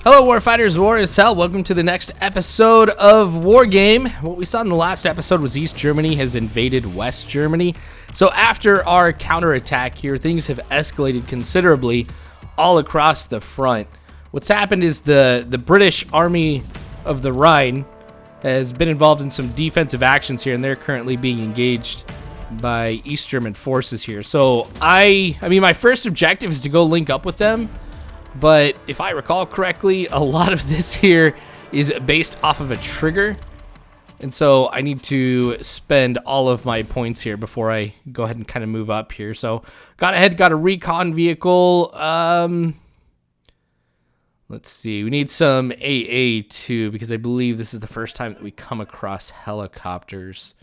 Hello Warfighters, War is Hell. Welcome to the next episode of Wargame. What we saw in the last episode was East Germany has invaded West Germany. So after our counterattack here, things have escalated considerably all across the front. What's happened is the British Army of the Rhine has been involved in some defensive actions here, and they're currently being engaged by East German forces here. So I mean, my first objective is to go link up with them. But if I recall correctly, a lot of this here is based off of a trigger. And so I need to spend all of my points here before I go ahead and kind of move up here. So got a recon vehicle. Let's see. We need some AA too, because I believe this is the first time that we come across helicopters.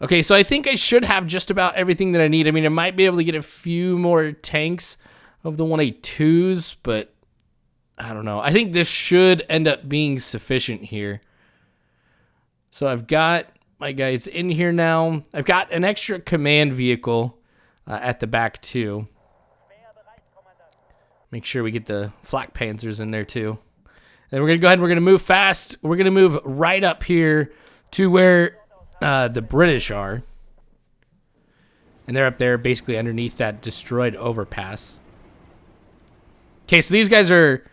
Okay, so I think I should have just about everything that I need. I mean, I might be able to get a few more tanks of the 1A2s, but I don't know. I think this should end up being sufficient here. So I've got my guys in here now. I've got an extra command vehicle at the back too. Make sure we get the flak panzers in there too. And we're gonna go ahead and we're gonna move fast. We're gonna move right up here to where the British are. And they're up there basically underneath that destroyed overpass. Okay, so these guys are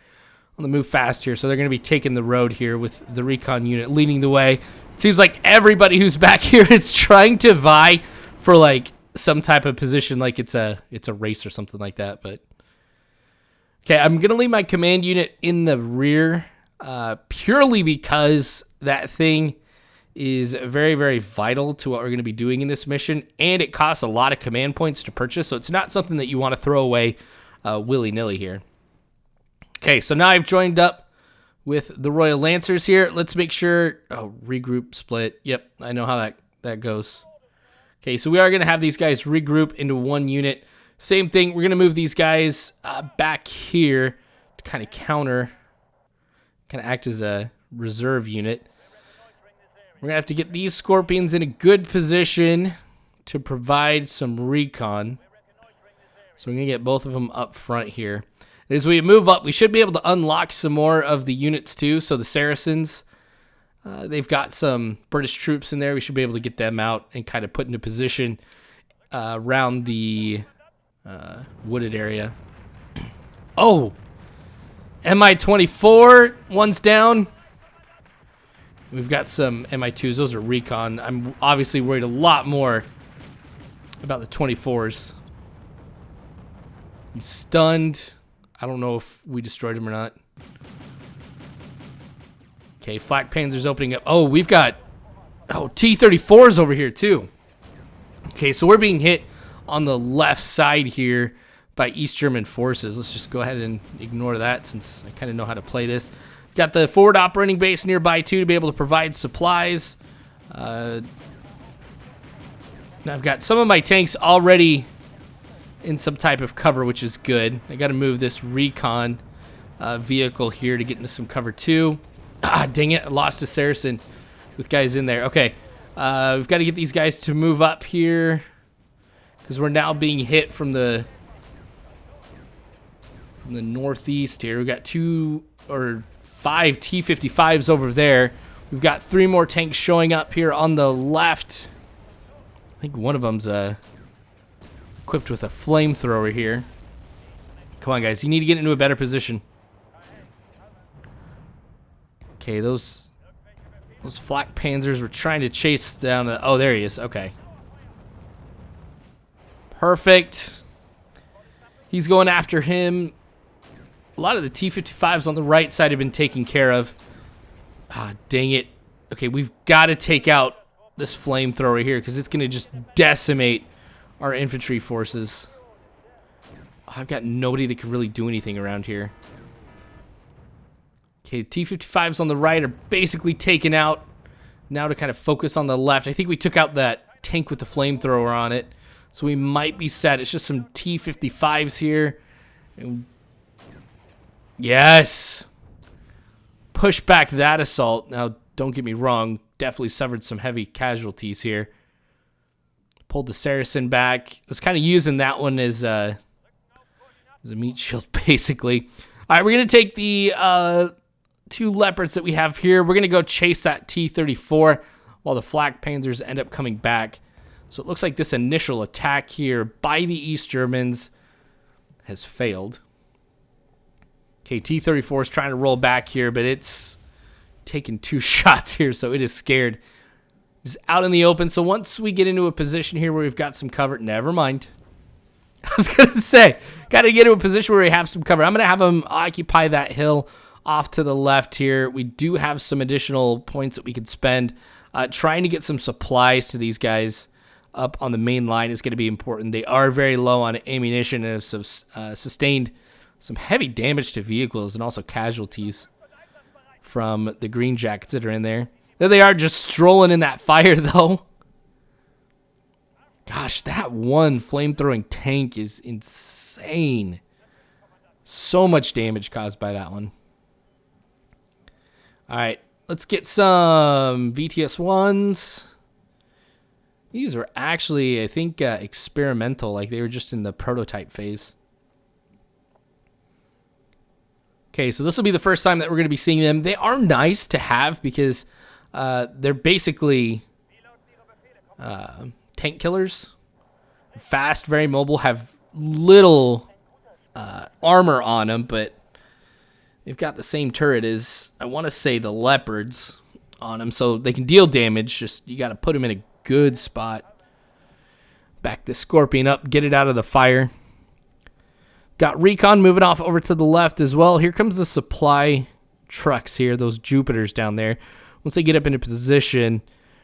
on the move fast here, so they're going to be taking the road here with the recon unit leading the way. It seems like everybody who's back here is trying to vie for like some type of position, like it's a race or something like that. But okay, I'm going to leave my command unit in the rear purely because that thing is very, very vital to what we're going to be doing in this mission, and it costs a lot of command points to purchase, so it's not something that you want to throw away willy-nilly here. Okay, so now I've joined up with the Royal Lancers here. Let's make sure... Oh, regroup, split. Yep, I know how that goes. Okay, so we are going to have these guys regroup into one unit. Same thing, we're going to move these guys back here to kind of counter, kind of act as a reserve unit. We're going to have to get these Scorpions in a good position to provide some recon. So we're going to get both of them up front here. As we move up, we should be able to unlock some more of the units too. So the Saracens, they've got some British troops in there. We should be able to get them out and kind of put into position around the wooded area. Oh, Mi-24, one's down. We've got some Mi-2s. Those are recon. I'm obviously worried a lot more about the 24s. He's stunned. I don't know if we destroyed him or not. Okay, flak panzers opening up. Oh, we've got T-34s over here too. Okay, so we're being hit on the left side here by East German forces. Let's just go ahead and ignore that since I kind of know how to play this. Got the forward operating base nearby too to be able to provide supplies. Now I've got some of my tanks already in some type of cover, which is good. I got to move this recon vehicle here to get into some cover too. Ah, dang it. I lost a Saracen with guys in there. Okay. We've got to get these guys to move up here because we're now being hit from the northeast here. We've got 2 or 5 T-55s over there. We've got 3 more tanks showing up here on the left. I think one of them's equipped with a flamethrower here. Come on, guys. You need to get into a better position. Okay, those flak panzers were trying to chase down... Oh, there he is. Okay. Perfect. He's going after him. A lot of the T-55s on the right side have been taken care of. Ah, dang it. Okay, we've got to take out this flamethrower here because it's going to just decimate our infantry forces. I've got nobody that can really do anything around here. Okay, T-55s on the right are basically taken out. Now to kind of focus on the left. I think we took out that tank with the flamethrower on it. So we might be set. It's just some T-55s here. And yes! Push back that assault. Now, don't get me wrong. Definitely suffered some heavy casualties here. Pulled the Saracen back. Was kind of using that one as a meat shield, basically. All right, we're going to take the 2 leopards that we have here. We're going to go chase that T-34 while the flak panzers end up coming back. So it looks like this initial attack here by the East Germans has failed. Okay, T-34 is trying to roll back here, but it's taking 2 shots here, so it is scared. It's out in the open. So once we get into a position here where we've got some cover, never mind. I was going to say, got to get into a position where we have some cover. I'm going to have them occupy that hill off to the left here. We do have some additional points that we could spend. Trying to get some supplies to these guys up on the main line is going to be important. They are very low on ammunition and have sustained some heavy damage to vehicles and also casualties from the green jackets that are in there. There they are, just strolling in that fire, though. Gosh, that one flamethrowing tank is insane. So much damage caused by that one. All right, let's get some VTS-1s. These are actually, I think, experimental. Like, they were just in the prototype phase. Okay, so this will be the first time that we're going to be seeing them. They are nice to have because they're basically tank killers. Fast, very mobile, have little armor on them, but they've got the same turret as, I want to say, the leopards on them, so they can deal damage. Just you got to put them in a good spot. Back the Scorpion up, get it out of the fire. Got Recon moving off over to the left as well. Here comes the supply trucks here, those Jupiters down there. Once they get up into position,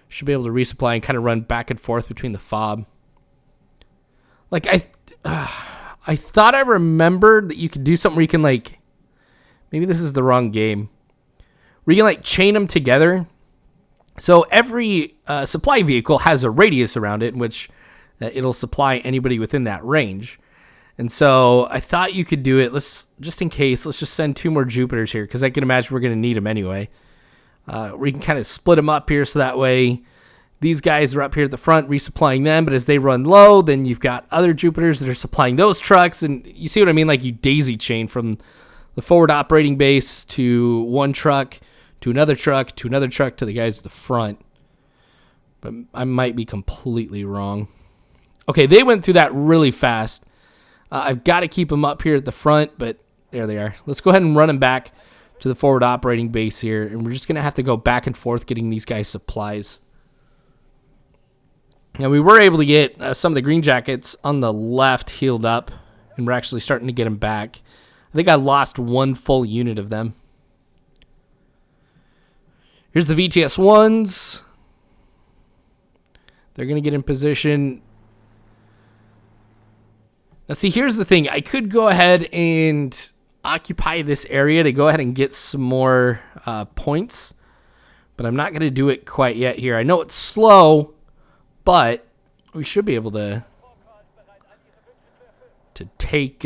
should be able to resupply and kind of run back and forth between the fob. Like, I thought I remembered that you could do something where you can, like, maybe this is the wrong game, where you can, like, chain them together. So every supply vehicle has a radius around it in which it'll supply anybody within that range. And so I thought you could do it. Just in case, let's just send 2 more Jupiters here, because I can imagine we're going to need them anyway. We can kind of split them up here so that way these guys are up here at the front resupplying them, but as they run low, then you've got other Jupiters that are supplying those trucks. And you see what I mean? Like, you daisy chain from the forward operating base to one truck, to another truck, to another truck, to the guys at the front. But I might be completely wrong. Okay, they went through that really fast. I've got to keep them up here at the front, but there they are. Let's go ahead and run them back to the forward operating base here, and we're just going to have to go back and forth getting these guys supplies. Now, we were able to get some of the green jackets on the left healed up, and we're actually starting to get them back. I think I lost 1 full unit of them. Here's the VTS-1s. They're going to get in position. Now, see, here's the thing. I could go ahead and occupy this area to go ahead and get some more points, but I'm not going to do it quite yet here. I know it's slow, but we should be able to take...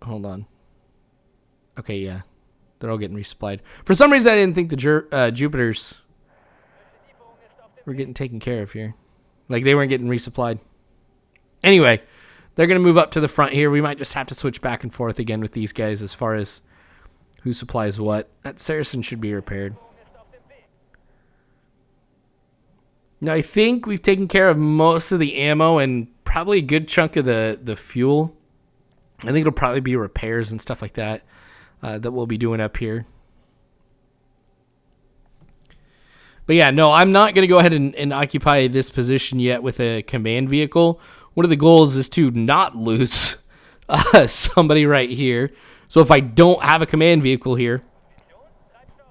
hold on. Okay, yeah. They're all getting resupplied. For some reason, I didn't think the Jupiters were getting taken care of here. Like, they weren't getting resupplied. Anyway, they're going to move up to the front here. We might just have to switch back and forth again with these guys as far as who supplies what. That Saracen should be repaired. Now, I think we've taken care of most of the ammo and probably a good chunk of the fuel. I think it'll probably be repairs and stuff like that that we'll be doing up here. But yeah, no, I'm not going to go ahead and occupy this position yet with a command vehicle. One of the goals is to not lose somebody right here. So if I don't have a command vehicle here,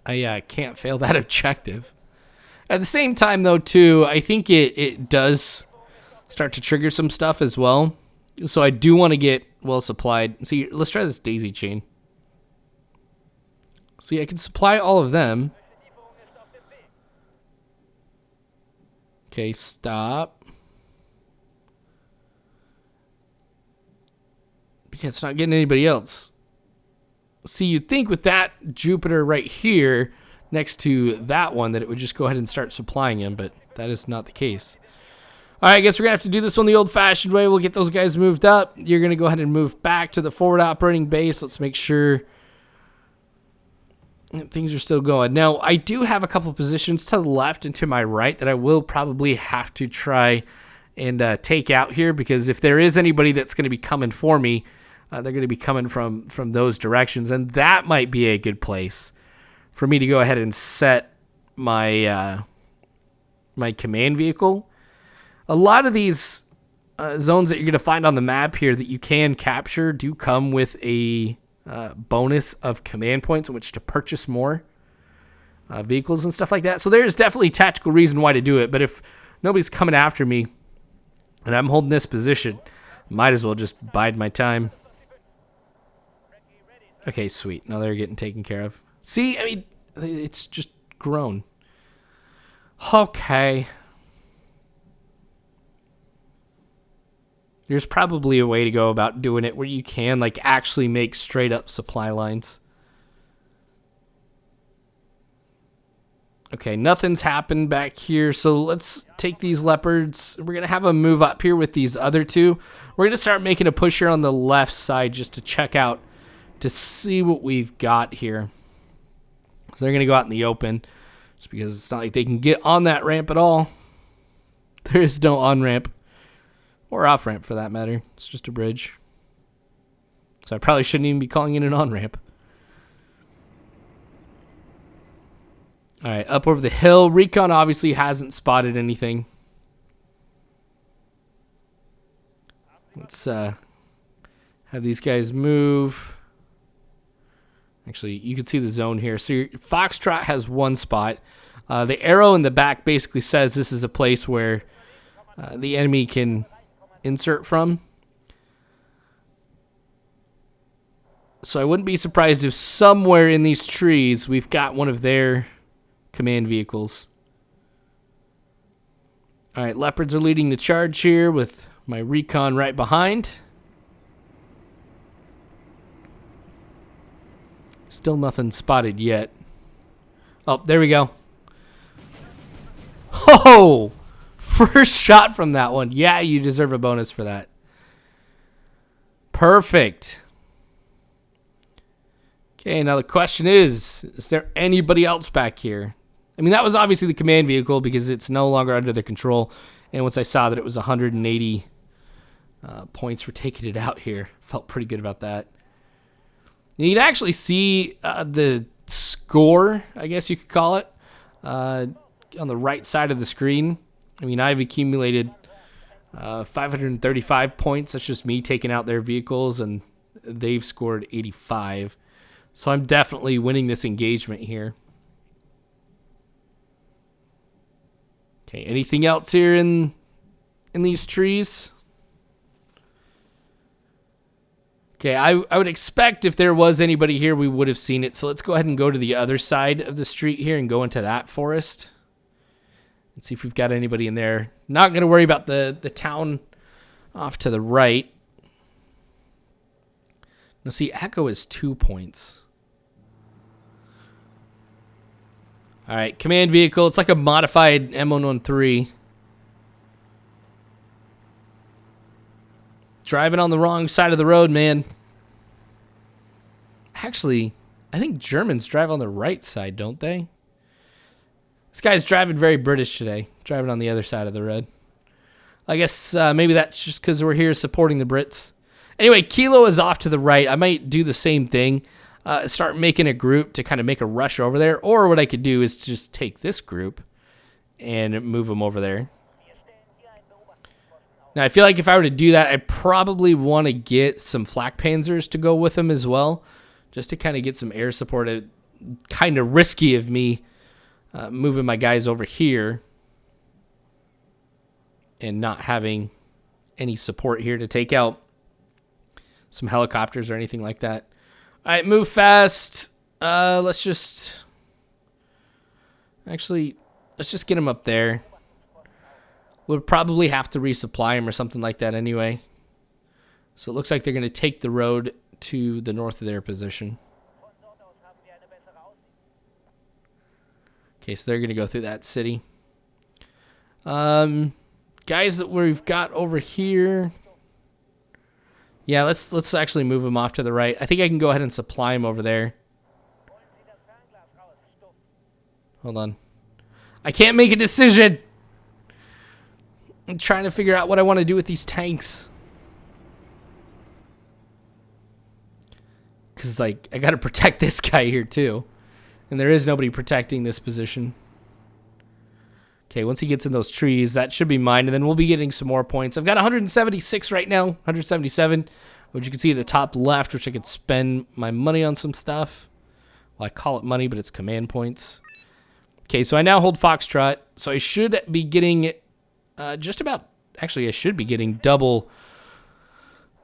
I can't fail that objective. At the same time, though, too, I think it does start to trigger some stuff as well. So I do want to get well supplied. See, let's try this daisy chain. See, I can supply all of them. Okay, stop. Yeah, it's not getting anybody else. See, you'd think with that Jupiter right here next to that one that it would just go ahead and start supplying him, but that is not the case. All right, I guess we're going to have to do this one the old-fashioned way. We'll get those guys moved up. You're going to go ahead and move back to the forward operating base. Let's make sure things are still going. Now, I do have a couple positions to the left and to my right that I will probably have to try and take out here, because if there is anybody that's going to be coming for me, they're going to be coming from those directions, and that might be a good place for me to go ahead and set my my command vehicle. A lot of these zones that you're going to find on the map here that you can capture do come with a bonus of command points in which to purchase more vehicles and stuff like that. So there's definitely a tactical reason why to do it. But if nobody's coming after me and I'm holding this position, might as well just bide my time. Okay, sweet. Now they're getting taken care of. See, I mean, it's just grown. Okay. There's probably a way to go about doing it where you can like actually make straight up supply lines. Okay, nothing's happened back here, so let's take these leopards. We're going to have a move up here with these other two. We're going to start making a push here on the left side just to check out, to see what we've got here. So they're going to go out in the open just because it's not like they can get on that ramp at all. There is no on-ramp. Or off-ramp, for that matter. It's just a bridge. So I probably shouldn't even be calling it an on-ramp. Alright, up over the hill. Recon obviously hasn't spotted anything. Let's have these guys move. Actually, you can see the zone here. So your Foxtrot has one spot. The arrow in the back basically says this is a place where the enemy can insert from. So I wouldn't be surprised if somewhere in these trees we've got one of their command vehicles. Alright, leopards are leading the charge here with my recon right behind. Still nothing spotted yet. Oh, there we go. Oh! First shot from that one. Yeah, you deserve a bonus for that. Perfect. Okay, now the question is there anybody else back here? I mean, that was obviously the command vehicle because it's no longer under their control. And once I saw that it was 180 points for taking it out here, felt pretty good about that. You can actually see the score, I guess you could call it, on the right side of the screen. I mean, I've accumulated 535 points. That's just me taking out their vehicles, and they've scored 85. So I'm definitely winning this engagement here. Okay, anything else here in these trees? Okay, I would expect if there was anybody here, we would have seen it. So let's go ahead and go to the other side of the street here and go into that forest. And see if we've got anybody in there. Not going to worry about the town off to the right. Now see, Echo is 2 points. Alright, command vehicle. It's like a modified M113. Driving on the wrong side of the road, man. Actually, I think Germans drive on the right side, don't they? This guy's driving very British today. Driving on the other side of the road. I guess maybe that's just because we're here supporting the Brits. Anyway, Kilo is off to the right. I might do the same thing. Start making a group to kind of make a rush over there. Or what I could do is just take this group and move them over there. Now, I feel like if I were to do that, I'd probably want to get some flak panzers to go with them as well. Just to kind of get some air support. It's kind of risky of me moving my guys over here and not having any support here to take out some helicopters or anything like that. All right, move fast. Let's just get them up there. We'll probably have to resupply them or something like that anyway. So it looks like they're going to take the road to the north of their position. Okay, so they're going to go through that city. guys that we've got over here. Yeah, let's actually move them off to the right. I think I can go ahead and supply them over there. Hold on. I can't make a decision. I'm trying to figure out what I want to do with these tanks. Because, like, I got to protect this guy here, too. And there is nobody protecting this position. Okay, once he gets in those trees, that should be mine. And then we'll be getting some more points. I've got 176 right now. 177. Which you can see at the top left, which I could spend my money on some stuff. Well, I call it money, but it's command points. Okay, so I now hold Foxtrot. So I should be getting just about... Actually, I should be getting double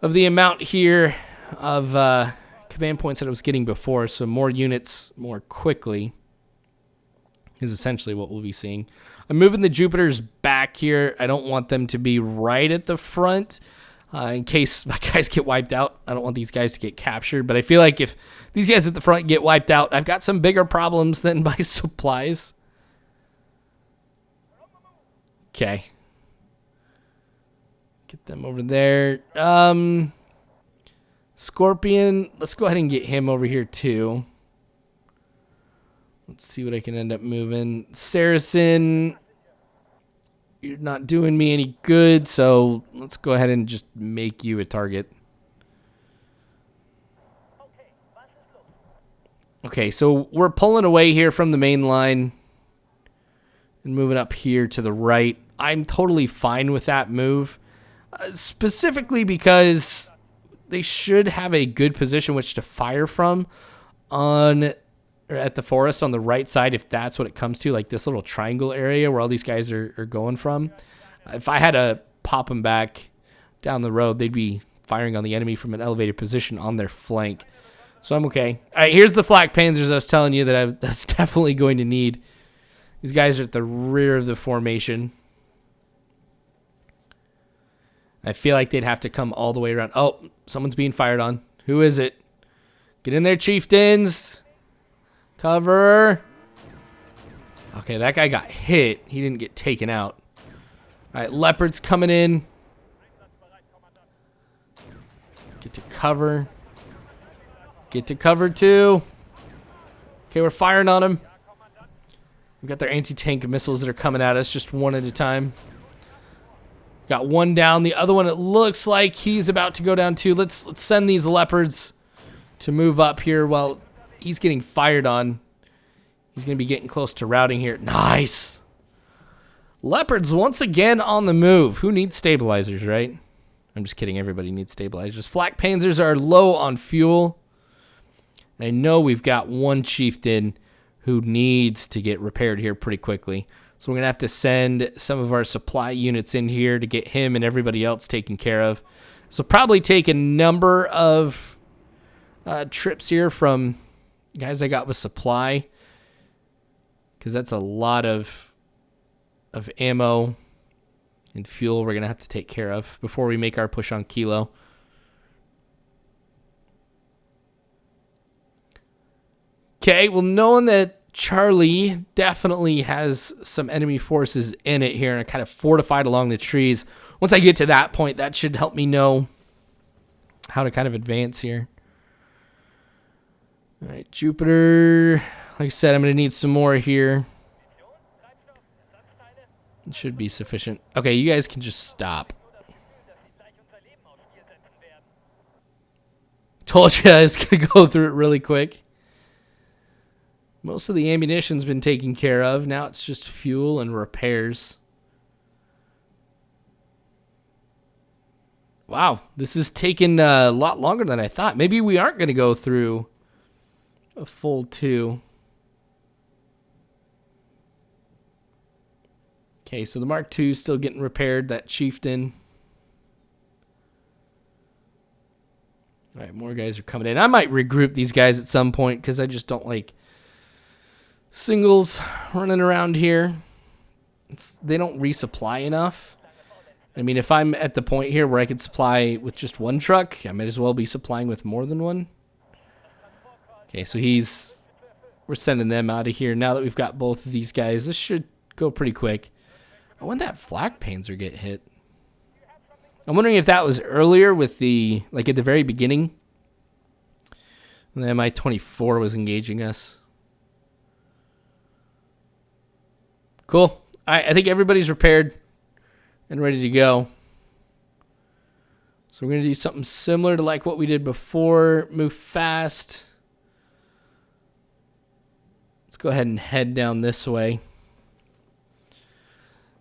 of the amount here of command points that I was getting before. So more units more quickly is essentially what we'll be seeing. I'm moving the Jupiters back here. I don't want them to be right at the front in case my guys get wiped out. I don't want these guys to get captured. But I feel like if these guys at the front get wiped out, I've got some bigger problems than my supplies. Okay. Get them over there. Scorpion, let's go ahead and get him over here too. Let's see what I can end up moving. Saracen, you're not doing me any good, so let's go ahead and just make you a target. Okay, so we're pulling away here from the main line and moving up here to the right. I'm totally fine with that move, specifically because they should have a good position which to fire from on or at the forest on the right side, if that's what it comes to, like this little triangle area where all these guys are going from. If I had to pop them back down the road, they'd be firing on the enemy from an elevated position on their flank. So I'm okay. All right, here's the flak panzers I was telling you that I was definitely going to need. These guys are at the rear of the formation. I feel like they'd have to come all the way around. Oh, someone's being fired on. Who is it? Get in there, chieftains. Cover. Okay, that guy got hit. He didn't get taken out. All right, leopards coming in. Get to cover. Get to cover too. Okay, we're firing on them. We've got their anti-tank missiles that are coming at us just one at a time. Got one down. The other one, it looks like he's about to go down too. Let's send these leopards to move up here while he's getting fired on. He's going to be getting close to routing here. Nice. Leopards once again on the move. Who needs stabilizers, right? I'm just kidding. Everybody needs stabilizers. Flak panzers are low on fuel. And I know we've got one chieftain who needs to get repaired here pretty quickly. So we're going to have to send some of our supply units in here to get him and everybody else taken care of. So probably take a number of trips here from guys I got with supply, because that's a lot of ammo and fuel we're going to have to take care of before we make our push on Kilo. Okay, well, knowing that Charlie definitely has some enemy forces in it here and kind of fortified along the trees. Once I get to that point, that should help me know how to kind of advance here. All right, Jupiter. Like I said, I'm going to need some more here. It should be sufficient. Okay, you guys can just stop. Told you I was going to go through it really quick. Most of the ammunition's been taken care of. Now it's just fuel and repairs. Wow, this is taking a lot longer than I thought. Maybe we aren't going to go through a full 2. Okay, so the Mark II is still getting repaired. That chieftain. All right, more guys are coming in. I might regroup these guys at some point because I just don't like singles running around here. They don't resupply enough. I mean, if I'm at the point here where I could supply with just one truck, I might as well be supplying with more than one. Okay, so we're sending them out of here. Now that we've got both of these guys, this should go pretty quick. When that flak panzer get hit? I'm wondering if that was earlier with the, like at the very beginning. When the Mi-24 was engaging us. Cool. I think everybody's repaired and ready to go. So we're going to do something similar to like what we did before. Move fast. Let's go ahead and head down this way.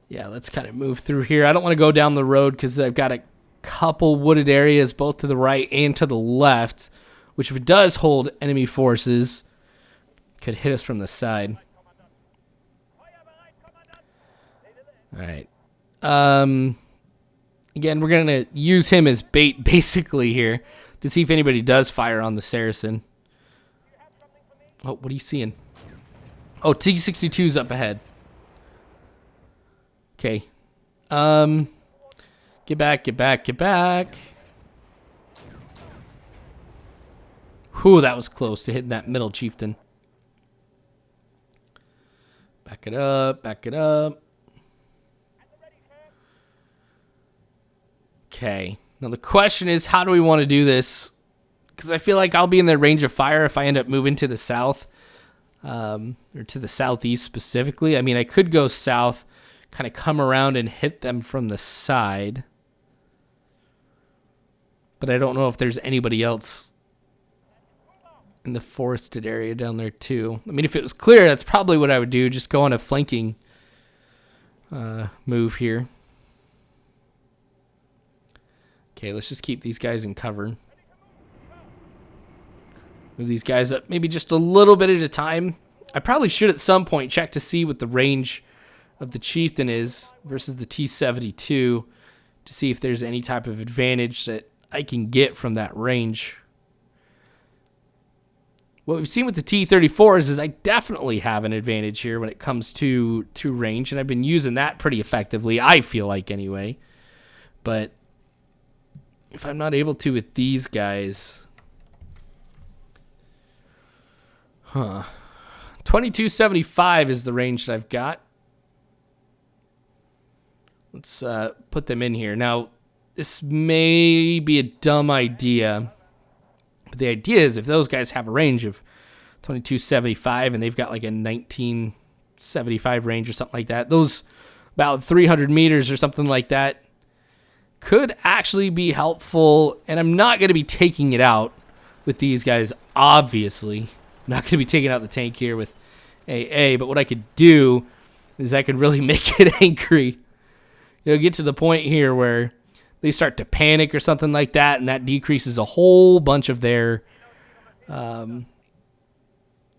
Yeah, let's kind of move through here. I don't want to go down the road because I've got a couple wooded areas both to the right and to the left, which if it does hold enemy forces, could hit us from the side. All right. Again, we're going to use him as bait basically here to see if anybody does fire on the Saracen. Oh, what are you seeing? Oh, T-62's up ahead. Okay. Get back, get back, get back. Whew, that was close to hitting that middle chieftain. Back it up, back it up. Okay. Now the question is, how do we want to do this? Because I feel like I'll be in their range of fire if I end up moving to the south. Or to the southeast specifically. I mean, I could go south, kind of come around and hit them from the side. But I don't know if there's anybody else in the forested area down there too. I mean, if it was clear, that's probably what I would do. Just go on a flanking move here. Okay, let's just keep these guys in cover. Move these guys up maybe just a little bit at a time. I probably should at some point check to see what the range of the chieftain is versus the T-72 to see if there's any type of advantage that I can get from that range. What we've seen with the T-34s is I definitely have an advantage here when it comes to range, and I've been using that pretty effectively, I feel like anyway. But if I'm not able to with these guys... 2275 is the range that I've got. Let's put them in here. Now, this may be a dumb idea. But the idea is if those guys have a range of 2275 and they've got like a 1975 range or something like that, those about 300 meters or something like that could actually be helpful. And I'm not going to be taking it out with these guys, obviously. I'm not going to be taking out the tank here with AA, but what I could do is I could really make it angry. You know, get to the point here where they start to panic or something like that, and that decreases a whole bunch of their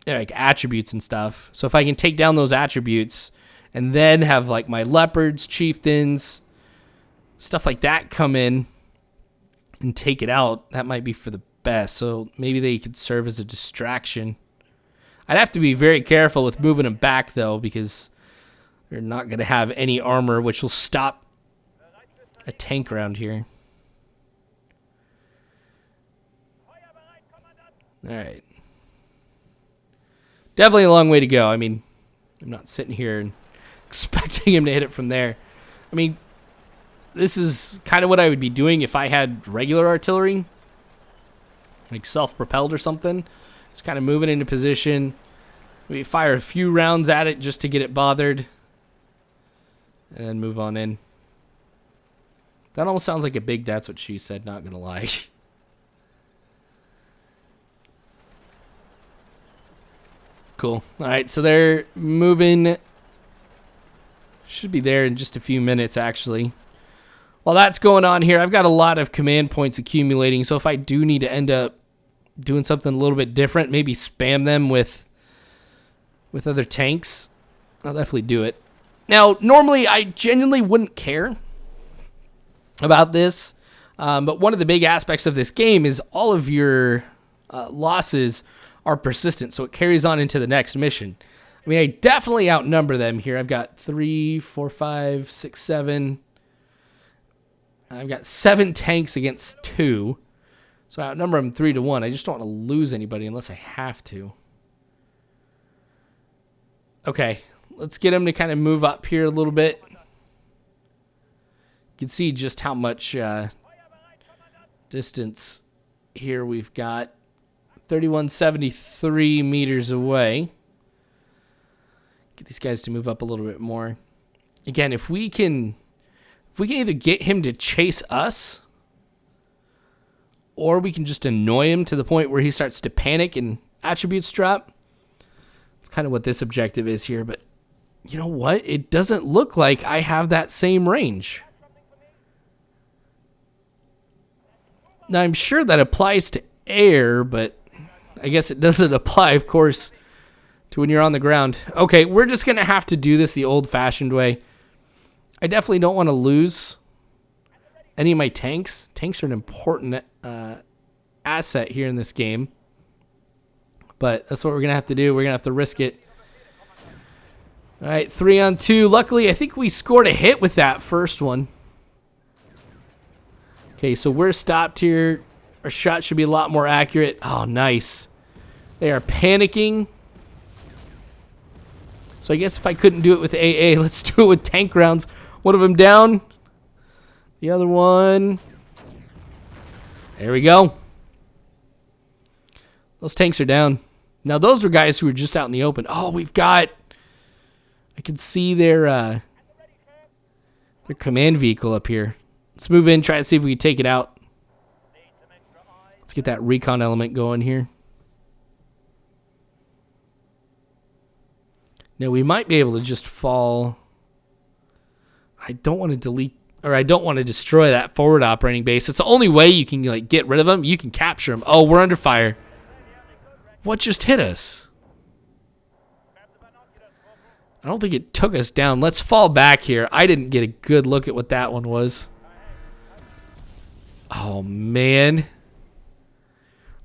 like attributes and stuff. So if I can take down those attributes and then have like my leopards, chieftains, stuff like that come in and take it out, that might be for the best. So maybe they could serve as a distraction. I'd have to be very careful with moving them back though, because they're not going to have any armor, which will stop a tank around here. All right. Definitely a long way to go. I mean, I'm not sitting here and expecting him to hit it from there. I mean, this is kind of what I would be doing if I had regular artillery, like self-propelled or something. Just kind of moving into position. We fire a few rounds at it just to get it bothered, and then move on in. That almost sounds like a big "that's what she said," not gonna lie. Cool. Alright, so they're moving. Should be there in just a few minutes, actually. While that's going on here, I've got a lot of command points accumulating, so if I do need to end up doing something a little bit different, maybe spam them with other tanks, I'll definitely do it. Now, normally I genuinely wouldn't care about this, but one of the big aspects of this game is all of your losses are persistent, so it carries on into the next mission. I mean, I definitely outnumber them here. I've got 3, 4, 5, 6, 7. I've got 7 tanks against 2. So I outnumber them 3-1. I just don't want to lose anybody unless I have to. Okay, let's get them to kind of move up here a little bit. can see just how much distance here we've got. 3173 meters away. Get these guys to move up a little bit more. Again, if we can either get him to chase us, or we can just annoy him to the point where he starts to panic and attributes drop. That's kind of what this objective is here, but you know what? It doesn't look like I have that same range. Now, I'm sure that applies to air, but I guess it doesn't apply, of course, to when you're on the ground. Okay, we're just going to have to do this the old-fashioned way. I definitely don't want to lose any of my tanks. Tanks are an important asset here in this game. But that's what we're going to have to do. We're going to have to risk it. All right, 3-on-2. Luckily, I think we scored a hit with that first one. Okay, so we're stopped here. Our shot should be a lot more accurate. Oh, nice. They are panicking. So I guess if I couldn't do it with AA, let's do it with tank rounds. One of them down. The other one. There we go. Those tanks are down. Now, those are guys who are just out in the open. Oh, we've got... I can see their command vehicle up here. Let's move in, try and see if we can take it out. Let's get that recon element going here. Now, we might be able to just fall... I don't want to delete... Or I don't want to destroy that forward operating base. It's the only way you can like get rid of them. You can capture them. Oh, we're under fire. What just hit us? I don't think it took us down. Let's fall back here. I didn't get a good look at what that one was. Oh, man.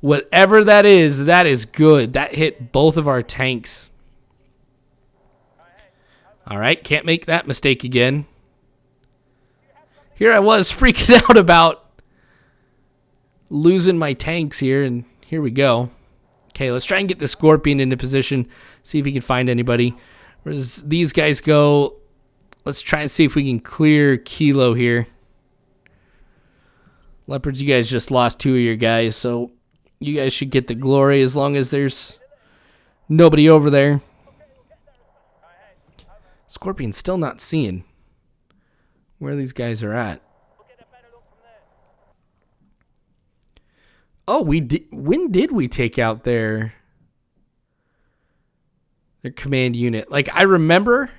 Whatever that is good. That hit both of our tanks. All right, can't make that mistake again. Here I was freaking out about losing my tanks here, and here we go. Okay, let's try and get the Scorpion into position, see if he can find anybody. Whereas these guys go, let's try and see if we can clear Kilo here. Leopards, you guys just lost 2 of your guys, so you guys should get the glory as long as there's nobody over there. Scorpion's still not seeing where these guys are at. Oh, when did we take out their command unit? Like, I remember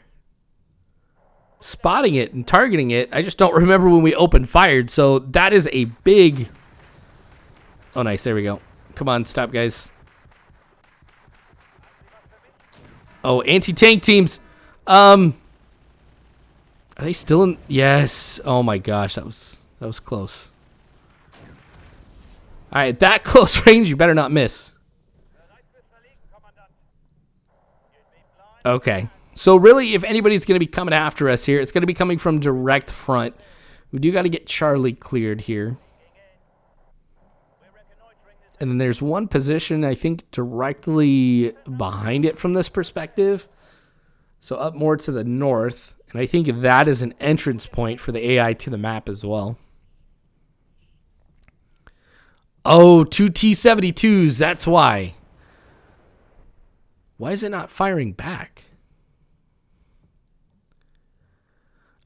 spotting it and targeting it. I just don't remember when we opened fired. So that is a big... Oh, nice. There we go. Come on, stop, guys. Oh, anti-tank teams. Are they still in? Yes. Oh my gosh, that was close. All right, that close range, you better not miss. Okay. So really, if anybody's going to be coming after us here, it's going to be coming from direct front. We do got to get Charlie cleared here. And then there's one position, I think, directly behind it from this perspective. So up more to the north. And I think that is an entrance point for the AI to the map as well. Oh, 2 T-72s. That's why. Why is it not firing back?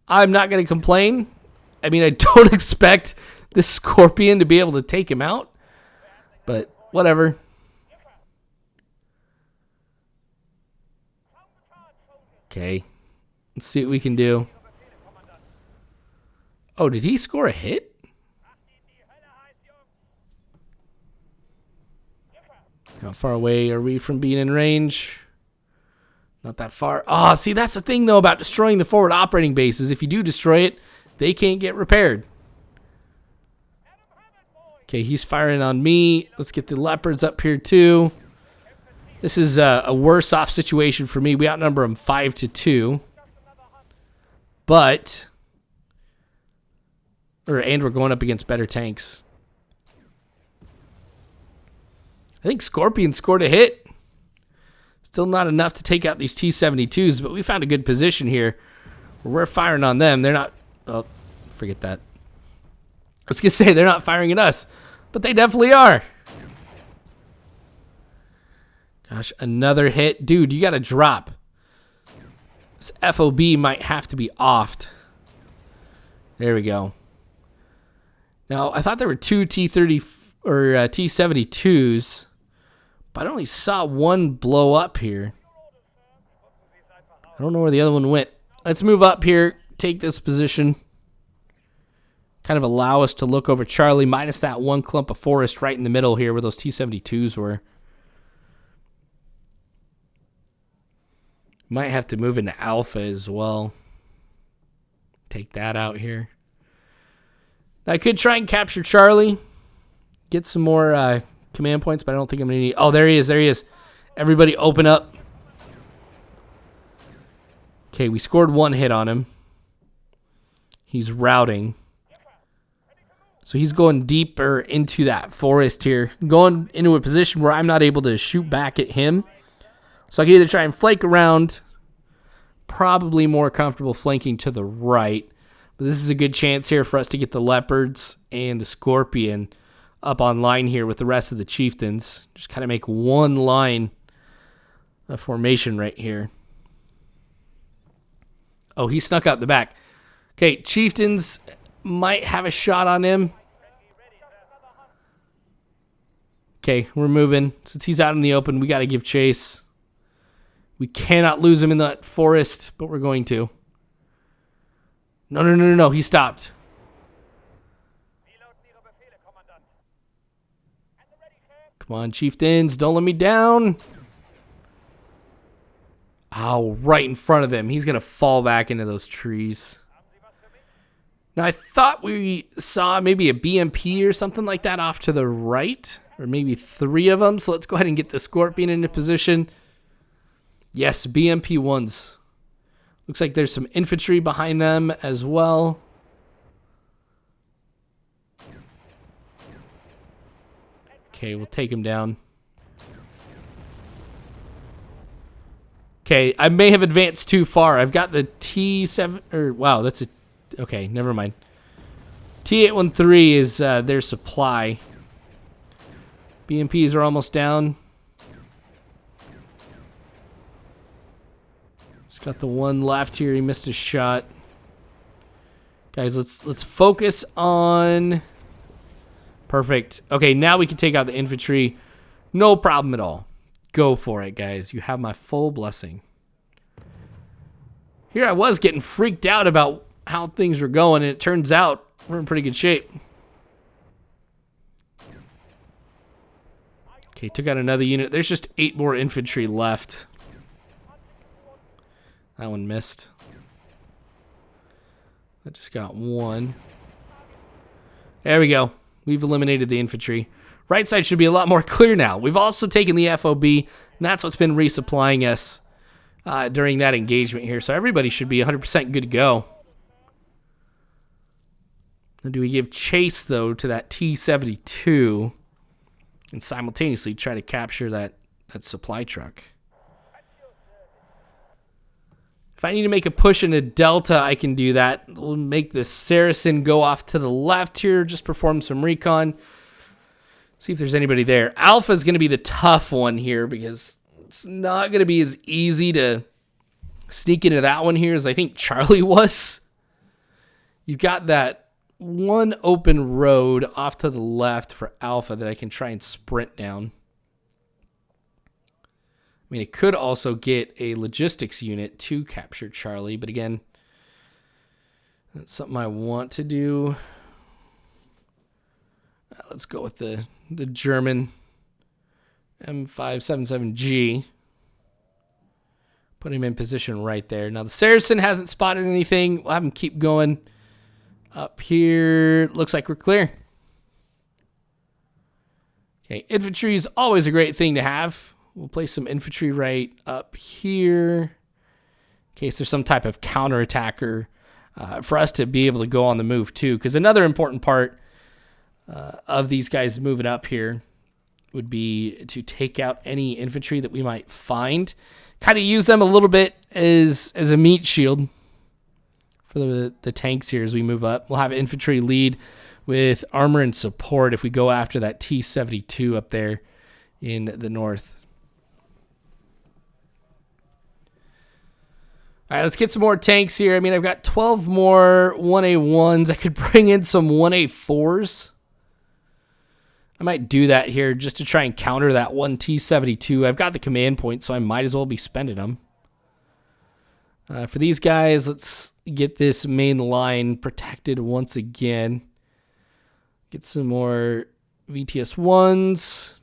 I'm not going to complain. I mean, I don't expect this Scorpion to be able to take him out. But whatever. Okay. Let's see what we can do. Oh, did he score a hit? How far away are we from being in range? Not that far. Oh, see, that's the thing, though, about destroying the forward operating bases. If you do destroy it, they can't get repaired. Okay, he's firing on me. Let's get the Leopards up here, too. This is a worse off situation for me. We outnumber them 5-2. But... and we're going up against better tanks. I think Scorpion scored a hit. Still not enough to take out these T-72s, but we found a good position here. We're firing on them. They're not forget that. I was going to say they're not firing at us, but they definitely are. Gosh, another hit. Dude, you got to drop. This FOB might have to be offed. There we go. Now, I thought there were two T-30 or T-72s, but I only saw one blow up here. I don't know where the other one went. Let's move up here, take this position. Kind of allow us to look over Charlie, minus that one clump of forest right in the middle here where those T-72s were. Might have to move into Alpha as well. Take that out here. I could try and capture Charlie. Get some more command points, but I don't think I'm going to need... Oh, there he is. There he is. Everybody open up. Okay, we scored one hit on him. He's routing. So he's going deeper into that forest here. Going into a position where I'm not able to shoot back at him. So I can either try and flank around. Probably more comfortable flanking to the right. But this is a good chance here for us to get the Leopards and the Scorpion up on line here with the rest of the Chieftains. Just kind of make one line of formation right here. Oh, he snuck out the back. Okay, Chieftains might have a shot on him. Okay, we're moving. Since he's out in the open, we got to give chase. We cannot lose him in that forest, but we're going to. No. He stopped. Come on, Chieftains. Don't let me down. Oh, right in front of him. He's going to fall back into those trees. Now, I thought we saw maybe a BMP or something like that off to the right. Or maybe 3 of them. So let's go ahead and get the Scorpion into position. Yes, BMP ones. Looks like there's some infantry behind them as well. Okay, we'll take him down. Okay, I may have advanced too far. I've got the T7, or wow, that's a, okay, never mind. T813 is their supply. BMPs are almost down. Just got the one left here. He missed a shot. Guys, let's focus on... Perfect. Okay, now we can take out the infantry. No problem at all. Go for it, guys. You have my full blessing. Here I was getting freaked out about how things were going, and it turns out we're in pretty good shape. Okay, took out another unit. There's just 8 more infantry left. That one missed. That just got 1. There we go. We've eliminated the infantry. Right side should be a lot more clear now. We've also taken the FOB, and that's what's been resupplying us during that engagement here. So everybody should be 100% good to go. Now, do we give chase, though, to that T-72 and simultaneously try to capture that supply truck? If I need to make a push into Delta, I can do that. We'll make the Saracen go off to the left here, just perform some recon. See if there's anybody there. Alpha is going to be the tough one here because it's not going to be as easy to sneak into that one here as I think Charlie was. You've got that one open road off to the left for Alpha that I can try and sprint down. I mean, it could also get a logistics unit to capture Charlie, but again, that's something I want to do. Let's go with the German M577G. Put him in position right there. Now, the Saracen hasn't spotted anything. We'll have him keep going. Up here, looks like we're clear. Okay, infantry is always a great thing to have. We'll place some infantry right up here in case there's some type of counterattacker for us to be able to go on the move too. Because another important part of these guys moving up here would be to take out any infantry that we might find. Kind of use them a little bit as a meat shield for the tanks here as we move up. We'll have infantry lead with armor and support if we go after that T-72 up there in the north. All right, let's get some more tanks here. I mean, I've got 12 more 1A1s. I could bring in some 1A4s. I might do that here just to try and counter that one T-72. I've got the command point, so I might as well be spending them. For these guys, let's get this main line protected once again. Get some more VTS-1s.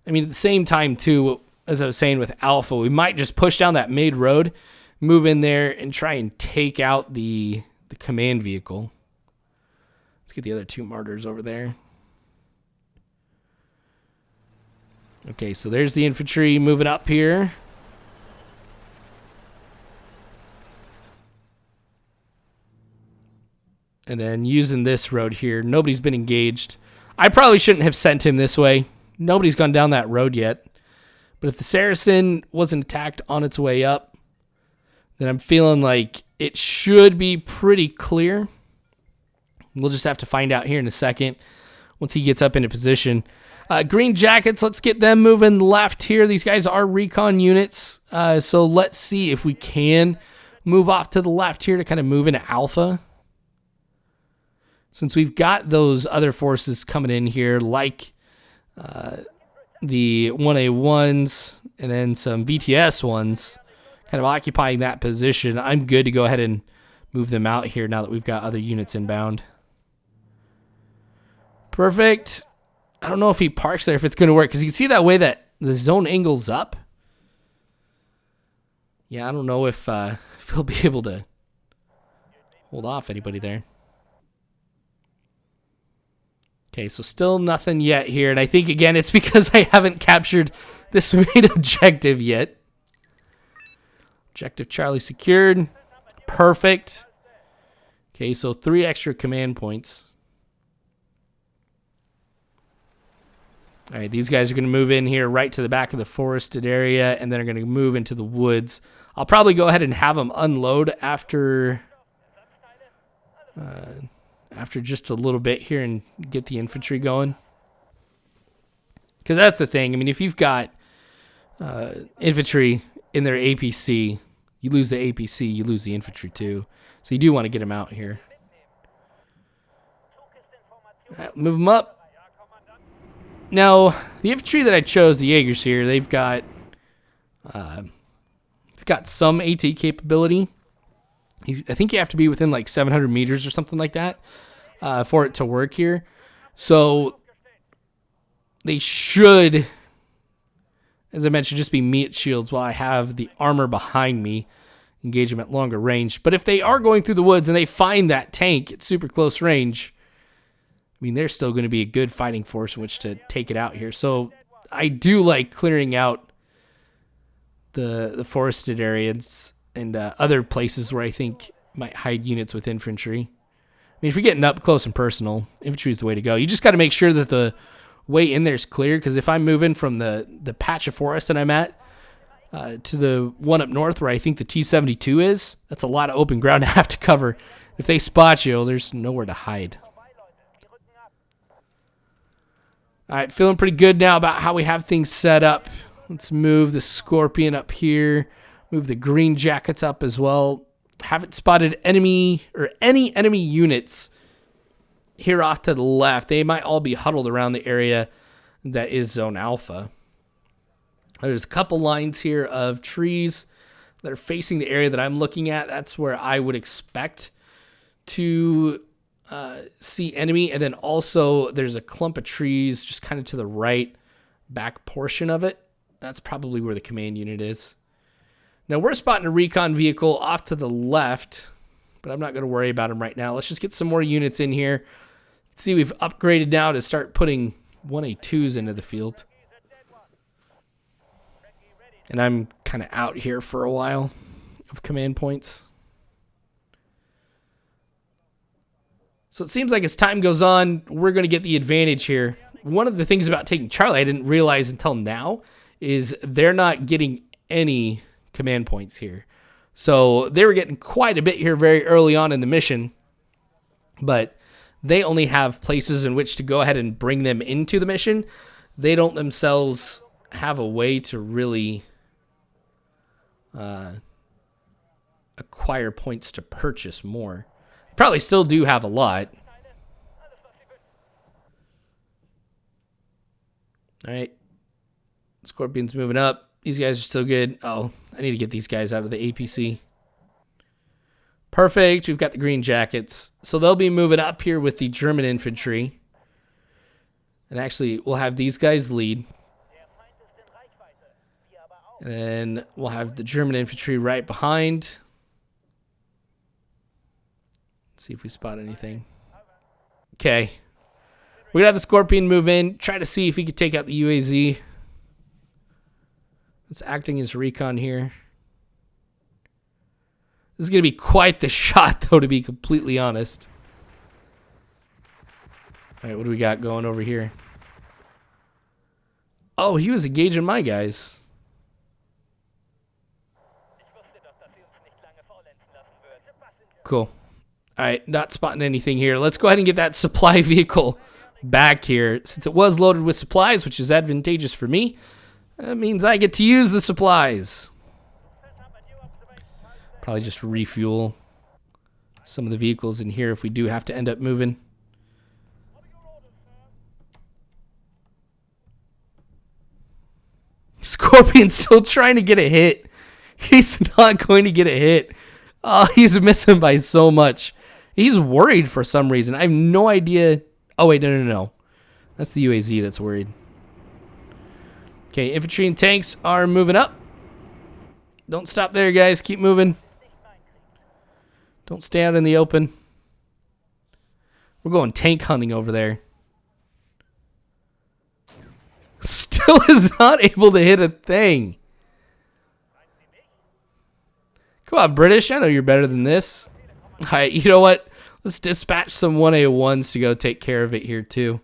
I mean, at the same time, too, as I was saying with Alpha, we might just push down that main road, move in there, and try and take out the command vehicle. Let's get the other 2 martyrs over there. Okay, so there's the infantry moving up here. And then using this road here, nobody's been engaged. I probably shouldn't have sent him this way. Nobody's gone down that road yet. But if the Saracen wasn't attacked on its way up, then I'm feeling like it should be pretty clear. We'll just have to find out here in a second once he gets up into position. Green Jackets, let's get them moving left here. These guys are recon units, so let's see if we can move off to the left here to kind of move into Alpha. Since we've got those other forces coming in here, like the 1A1s and then some VTS ones kind of occupying that position, I'm good to go ahead and move them out here now that we've got other units inbound. Perfect. I don't know if he parks there, if it's going to work, because you can see that way that the zone angles up. Yeah, I don't know if he'll be able to hold off anybody there. Okay, so still nothing yet here, and I think, again, it's because I haven't captured this main objective yet. Objective Charlie secured. Perfect. Okay, so 3 extra command points. All right, these guys are going to move in here right to the back of the forested area, and then are going to move into the woods. I'll probably go ahead and have them unload after just a little bit here and get the infantry going. Because that's the thing. I mean, if you've got infantry in their APC, you lose the APC, you lose the infantry too. So you do want to get them out here. All right, move them up. Now, the infantry that I chose, the Jaegers here, they've got some AT capability. I think you have to be within like 700 meters or something like that for it to work here. So they should, as I mentioned, just be meat shields while I have the armor behind me, engage them at longer range. But if they are going through the woods and they find that tank at super close range, I mean, they're still going to be a good fighting force in which to take it out here. So I do like clearing out the forested areas and other places where I think might hide units with infantry. I mean, if you're getting up close and personal, infantry is the way to go. You just got to make sure that the way in there is clear, because if I'm moving from the patch of forest that I'm at to the one up north where I think the T-72 is, that's a lot of open ground to have to cover. If they spot you, there's nowhere to hide. All right, feeling pretty good now about how we have things set up. Let's move the Scorpion up here. Move the Green Jackets up as well. Haven't spotted any enemy units here off to the left. They might all be huddled around the area that is Zone Alpha. There's a couple lines here of trees that are facing the area that I'm looking at. That's where I would expect to see enemy. And then also there's a clump of trees just kind of to the right back portion of it. That's probably where the command unit is. Now we're spotting a recon vehicle off to the left, but I'm not going to worry about them right now. Let's just get some more units in here. Let's see, we've upgraded now to start putting 1A2s into the field. And I'm kind of out here for a while of command points. So it seems like as time goes on, we're going to get the advantage here. One of the things about taking Charlie I didn't realize until now is they're not getting any command points here. So they were getting quite a bit here very early on in the mission, but they only have places in which to go ahead and bring them into the mission. They don't themselves have a way to really acquire points to purchase more. Probably still do have a lot. All right. Scorpion's moving up. These guys are still good. Oh, I need to get these guys out of the APC. Perfect. We've got the green jackets. So they'll be moving up here with the German infantry. And actually, we'll have these guys lead. And then we'll have the German infantry right behind. Let's see if we spot anything. Okay. We're going to have the Scorpion move in. Try to see if he could take out the UAZ. It's acting as recon here. This is going to be quite the shot, though, to be completely honest. All right, what do we got going over here? Oh, he was engaging my guys. Cool. All right, not spotting anything here. Let's go ahead and get that supply vehicle back here. Since it was loaded with supplies, which is advantageous for me, that means I get to use the supplies. Probably just refuel some of the vehicles in here if we do have to end up moving. Scorpion's still trying to get a hit. He's not going to get a hit. Oh, he's missing by so much. He's worried for some reason. I have no idea. Oh, wait, no. That's the UAZ that's worried. Okay, infantry and tanks are moving up. Don't stop there, guys. Keep moving. Don't stay out in the open. We're going tank hunting over there. Still is not able to hit a thing. Come on, British. I know you're better than this. All right, you know what? Let's dispatch some 1A1s to go take care of it here, too.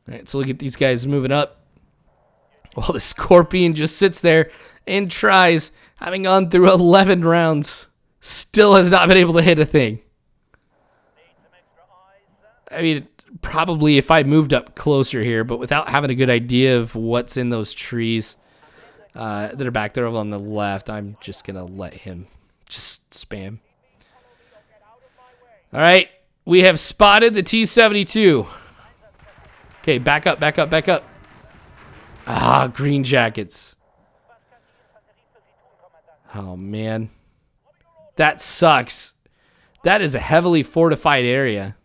All right, so look at these guys moving up. While the Scorpion just sits there and tries, having gone through 11 rounds, still has not been able to hit a thing. I mean, probably if I moved up closer here, but without having a good idea of what's in those trees that are back there over on the left, I'm just going to let him just spam. All right, we have spotted the T-72. Okay, back up. Ah, green jackets. Oh, man. That sucks. That is a heavily fortified area.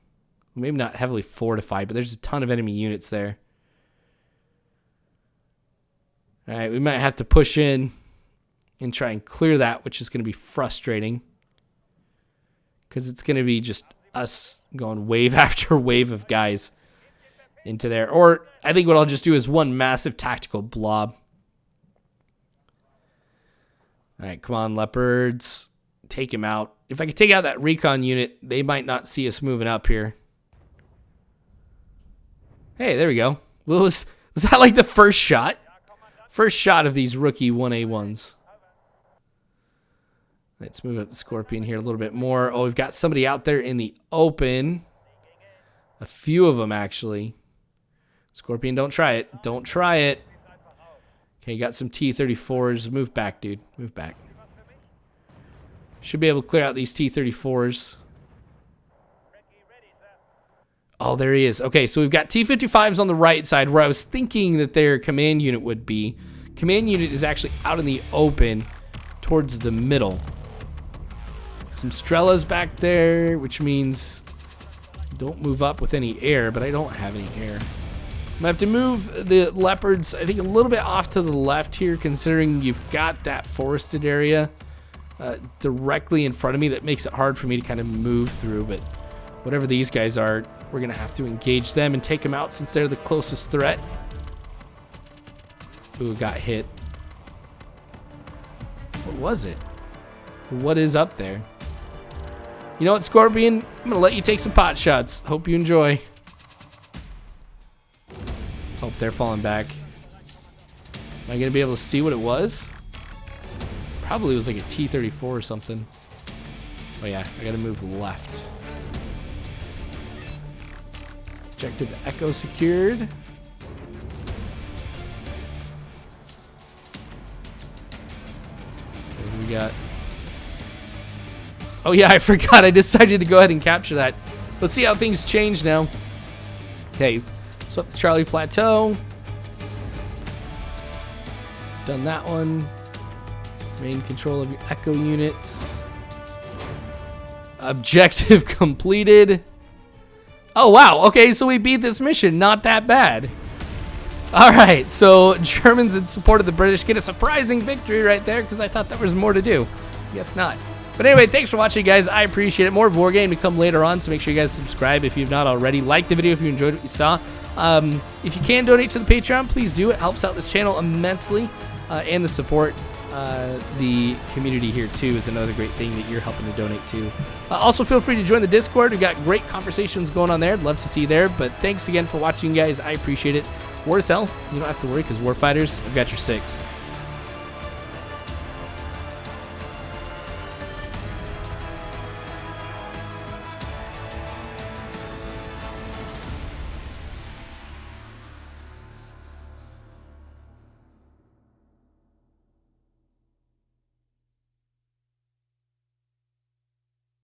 Maybe not heavily fortified, but there's a ton of enemy units there. All right, we might have to push in and try and clear that, which is going to be frustrating. Because it's going to be just us going wave after wave of guys into there. Or I think what I'll just do is one massive tactical blob. All right, come on, Leopards. Take him out. If I could take out that recon unit, they might not see us moving up here. Hey, there we go. Well, was that like the first shot? First shot of these rookie 1A1s. Let's move up the Scorpion here a little bit more. Oh, we've got somebody out there in the open. A few of them, actually. Scorpion, don't try it. Don't try it. Okay, got some T-34s. Move back, dude. Move back. Should be able to clear out these T-34s. Oh, there he is. Okay, so we've got T-55s on the right side where I was thinking that their command unit would be. Command unit is actually out in the open towards the middle. Some Strellas back there, which means don't move up with any air, but I don't have any air. I'm going to have to move the Leopards, I think, a little bit off to the left here, considering you've got that forested area directly in front of me. That makes it hard for me to kind of move through, but whatever these guys are, we're going to have to engage them and take them out since they're the closest threat. Ooh, got hit. What was it? What is up there? You know what, Scorpion? I'm going to let you take some pot shots. Hope you enjoy. Hope they're falling back. Am I going to be able to see what it was? Probably was like a T-34 or something. Oh yeah, I gotta move left. Objective Echo secured. We got... Oh yeah, I forgot. I decided to go ahead and capture that. Let's see how things change now. Okay, swept the Charlie Plateau. Done that one. Main control of your Echo units. Objective completed. Oh wow, okay, so we beat this mission. Not that bad. Alright, so Germans in support of the British get a surprising victory right there because I thought there was more to do. Guess not. But anyway, thanks for watching, guys. I appreciate it. More Wargame to come later on, so make sure you guys subscribe if you've not already. Like the video if you enjoyed what you saw. If you can donate to the Patreon, please do. It helps out this channel immensely. And the support, the community here, too, is another great thing that you're helping to donate to. Also, feel free to join the Discord. We've got great conversations going on there. I'd love to see you there. But thanks again for watching, guys. I appreciate it. War to sell. You don't have to worry because Warfighters, I've got your 6.